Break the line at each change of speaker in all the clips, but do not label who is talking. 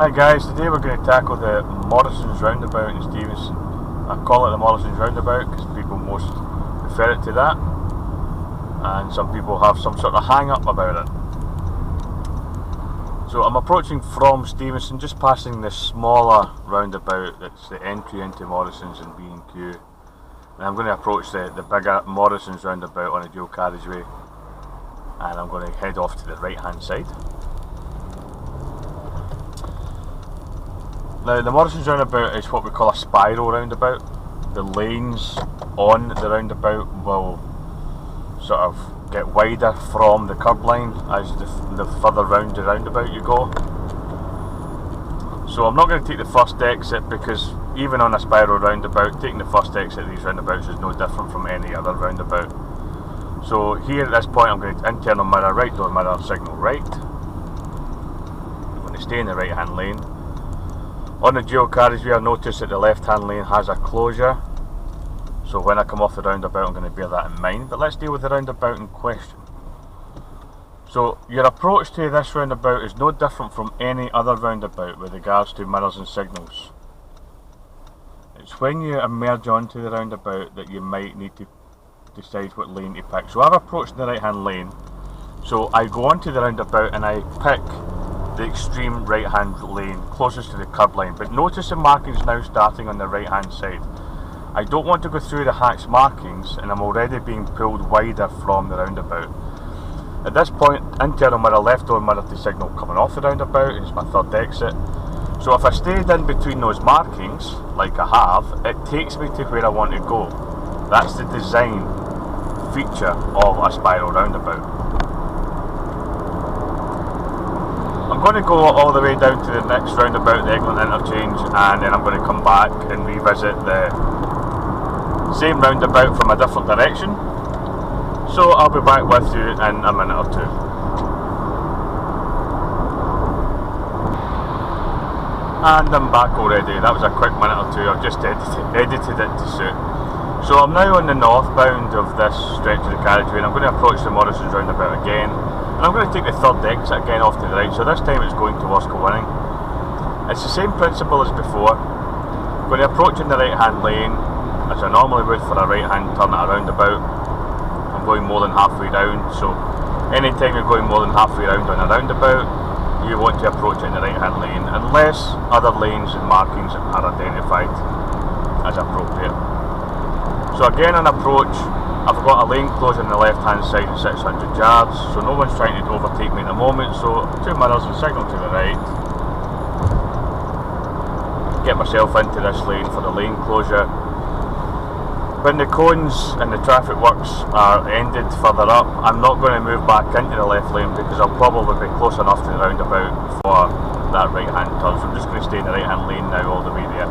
Hi guys, today we're going to tackle the Morrison's Roundabout in Stevenson. I call it the Morrison's Roundabout because people most refer it to that, and some people have some sort of hang up about it. So I'm approaching from Stevenson, just passing this smaller roundabout that's the entry into Morrison's and B&Q, and I'm going to approach the bigger Morrison's Roundabout on a dual carriageway, and I'm going to head off to the right hand side. Now the Morrison's Roundabout is what we call a spiral roundabout. The lanes on the roundabout will sort of get wider from the curb line as the further round the roundabout you go. So I'm not going to take the first exit because even on a spiral roundabout, taking the first exit of these roundabouts is no different from any other roundabout. So here at this point I'm going to internal mirror right, door mirror, signal right. I'm going to stay in the right hand lane. On the dual carriageway, I notice that the left hand lane has a closure, so when I come off the roundabout I'm going to bear that in mind. But let's deal with the roundabout in question. So your approach to this roundabout is no different from any other roundabout with regards to mirrors and signals. It's when you emerge onto the roundabout that you might need to decide what lane to pick. So I've approached the right hand lane, so I go onto the roundabout and I pick the extreme right hand lane closest to the curb line, but notice the markings now starting on the right hand side. I don't want to go through the hatched markings and I'm already being pulled wider from the roundabout. At this point, internal mirror, left door mirror to signal coming off the roundabout, it's my third exit. So if I stayed in between those markings, like I have, it takes me to where I want to go. That's the design feature of a spiral roundabout. I'm going to go all the way down to the next roundabout, the Egland interchange, and then I'm going to come back and revisit the same roundabout from a different direction. So I'll be back with you in a minute or two. And I'm back already. That was a quick minute or two. I've just edited it to suit. So I'm now on the northbound of this stretch of the carriageway, and I'm going to approach the Morrison's Roundabout again. And I'm going to take the third exit again off to the right, so this time it's going towards Kilwinning. It's the same principle as before. I'm going to approach in the right hand lane, as I normally would for a right hand turn at a roundabout. I'm going more than halfway down, so anytime you're going more than halfway round on a roundabout, you want to approach in the right hand lane, unless other lanes and markings are identified as appropriate. So again on approach, I've got a lane closure on the left hand side at 600 yards, so no one's trying to overtake me at the moment, so two mirrors and signal to the right. Get myself into this lane for the lane closure. When the cones and the traffic works are ended further up, I'm not going to move back into the left lane because I'll probably be close enough to the roundabout for that right hand turn, so I'm just going to stay in the right hand lane now all the way there.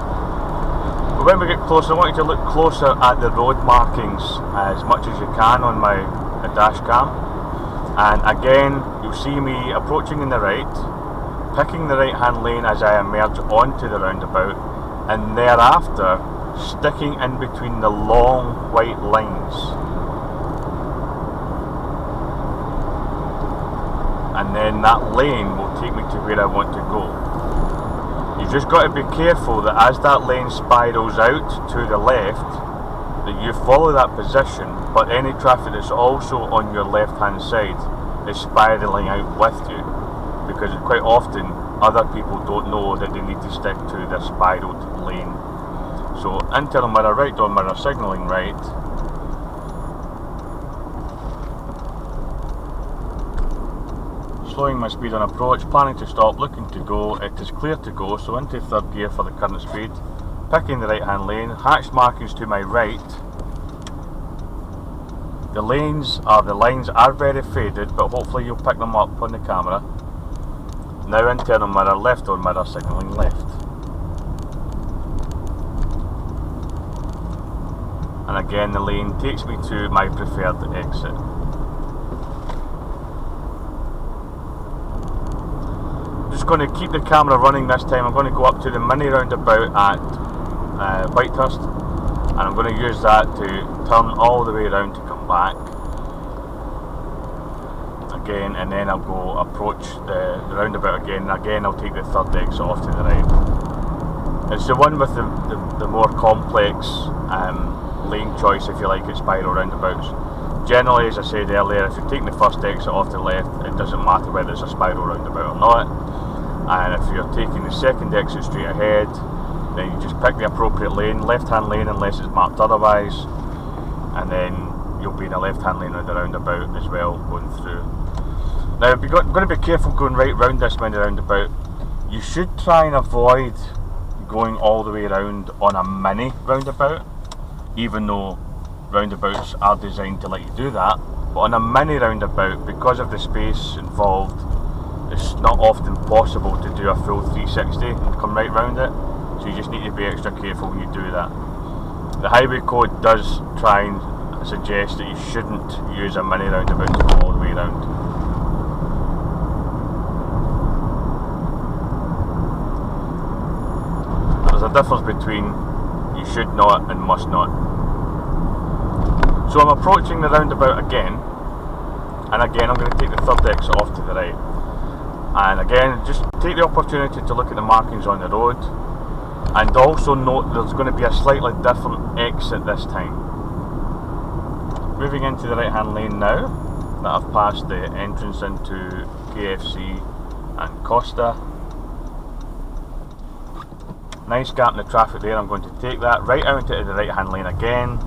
But when we get closer, I want you to look closer at the road markings as much as you can on my dash cam. And again, you'll see me approaching in the right, picking the right hand lane as I emerge onto the roundabout, and thereafter sticking in between the long white lines. And then that lane will take me to where I want to go. You've just got to be careful that as that lane spirals out to the left, that you follow that position, but any traffic that's also on your left hand side is spiralling out with you, because quite often other people don't know that they need to stick to their spiraled lane. So internal mirror right, door mirror, signalling right. Slowing my speed on approach, planning to stop, looking to go. It is clear to go, so into third gear for the current speed. Picking the right hand lane, hatched markings to my right. The lines are very faded, but hopefully you'll pick them up on the camera. Now internal mirror, left door mirror, signalling left. And again the lane takes me to my preferred exit. Just going to keep the camera running this time. I'm going to go up to the mini roundabout at Whitehurst, and I'm going to use that to turn all the way around to come back. again, and then I'll go approach the roundabout again, and again I'll take the third exit off to the right. It's the one with the more complex lane choice, if you like, at spiral roundabouts. Generally, as I said earlier, if you're taking the first exit off to the left, it doesn't matter whether it's a spiral roundabout or not. And if you're taking the second exit straight ahead, then you just pick the appropriate lane, left-hand lane unless it's marked otherwise, and then you'll be in a left-hand lane on the roundabout as well, going through. Now, you've got to be careful going right round this mini roundabout. You should try and avoid going all the way around on a mini roundabout, even though roundabouts are designed to let you do that. But on a mini roundabout, because of the space involved, it's not often possible to do a full 360 and come right round it, so you just need to be extra careful when you do that. The highway code does try and suggest that you shouldn't use a mini roundabout to go all the way round. There's a difference between you should not and must not. So I'm approaching the roundabout again, and again I'm going to take the third exit off to the right. And again, just take the opportunity to look at the markings on the road, and also note there's going to be a slightly different exit this time. Moving into the right hand lane now, that I've passed the entrance into KFC and Costa. Nice gap in the traffic there, I'm going to take that right out into the right hand lane again.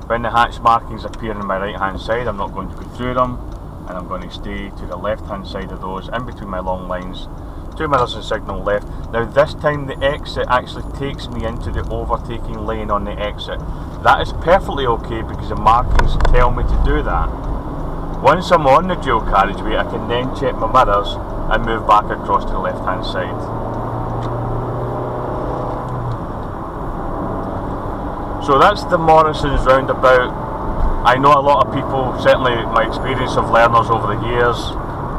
When the hatch markings appear on my right hand side, I'm not going to go through them, and I'm going to stay to the left hand side of those, in between my long lines. 2 mirrors and signal left. Now this time the exit actually takes me into the overtaking lane on the exit. That is perfectly okay because the markings tell me to do that. Once I'm on the dual carriageway, I can then check my mirrors and move back across to the left hand side. So that's the Morrison's roundabout. I know a lot of people, certainly my experience of learners over the years,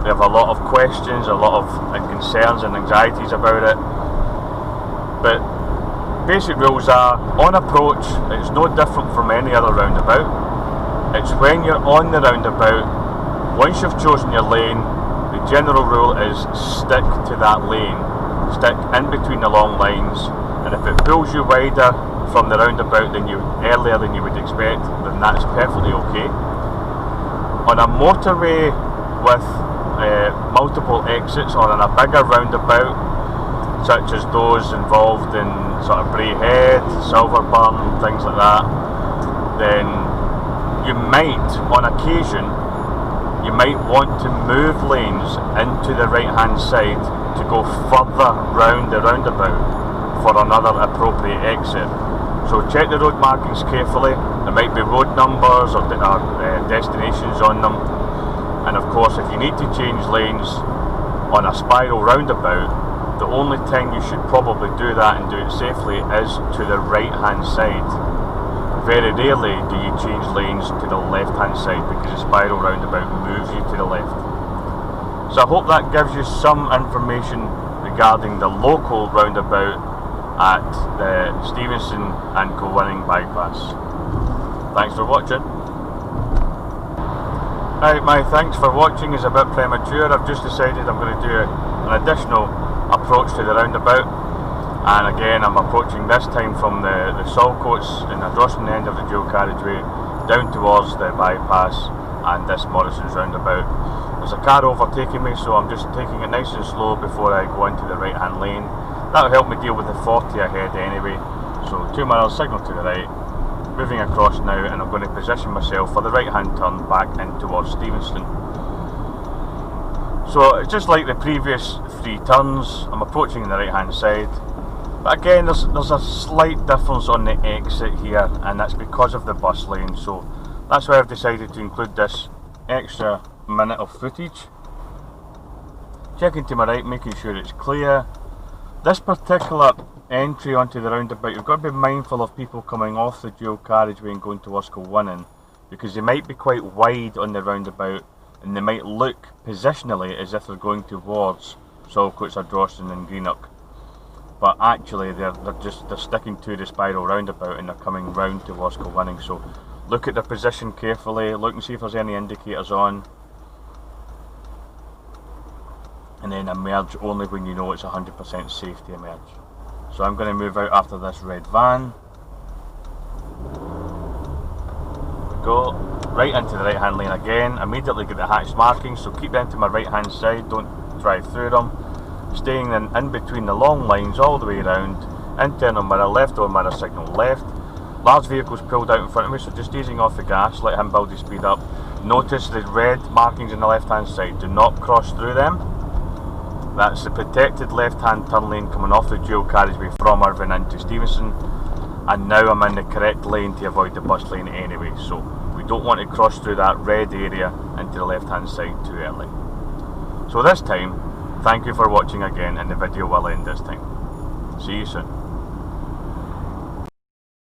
they have a lot of questions, a lot of concerns and anxieties about it. But basic rules are, on approach, it's no different from any other roundabout. It's when you're on the roundabout, once you've chosen your lane, the general rule is stick to that lane. Stick in between the long lines, and if it pulls you wider from the roundabout earlier than you would expect, then that's perfectly okay. On a motorway with multiple exits, or on a bigger roundabout, such as those involved in sort of Bray Head, Silverburn, things like that, then you might, on occasion, you might want to move lanes into the right hand side to go further round the roundabout for another appropriate exit. So check the road markings carefully. There might be road numbers or destinations on them. And of course, if you need to change lanes on a spiral roundabout, the only time you should probably do that and do it safely is to the right hand side. Very rarely do you change lanes to the left hand side because the spiral roundabout moves you to the left. So I hope that gives you some information regarding the local roundabout at the Stevenson and Co Winning bypass. Thanks for watching. Right, my thanks for watching is a bit premature. I've just decided I'm going to do an additional approach to the roundabout, and again I'm approaching this time from the Saltcoats and across from the end of the dual carriageway down towards the bypass and this Morrison's roundabout. There's a car overtaking me, so I'm just taking it nice and slow before I go into the right hand lane. That'll help me deal with the 40 ahead anyway. So 2 mirrors, signal to the right, moving across now, and I'm going to position myself for the right hand turn back in towards Stevenson. So it's just like the previous 3 turns, I'm approaching the right hand side. But again, there's a slight difference on the exit here, and that's because of the bus lane. So that's why I've decided to include this extra minute of footage. Checking to my right, making sure it's clear. This particular entry onto the roundabout, you've got to be mindful of people coming off the dual carriageway and going towards Kilwinning, because they might be quite wide on the roundabout and they might look positionally as if they're going towards Saltcoats, Ardrossan and Greenock, but actually they're sticking to the spiral roundabout and they're coming round towards Kilwinning. So look at their position carefully, look and see if there's any indicators on. and then emerge only when you know it's 100% safe to emerge. So I'm going to move out after this red van. Go right into the right hand lane again, immediately get the hatched markings, so keep them to my right hand side, don't drive through them, staying in between the long lines all the way around. Internal mirror left, door mirror signal left. Large vehicles pulled out in front of me, so just easing off the gas, let him build his speed up. Notice the red markings on the left hand side, do not cross through them. That's the protected left hand turn lane coming off the dual carriageway from Irvine into Stevenson, and now I'm in the correct lane to avoid the bus lane anyway, so we don't want to cross through that red area into the left hand side too early. So this time, thank you for watching again, and the video will end this time. See you soon.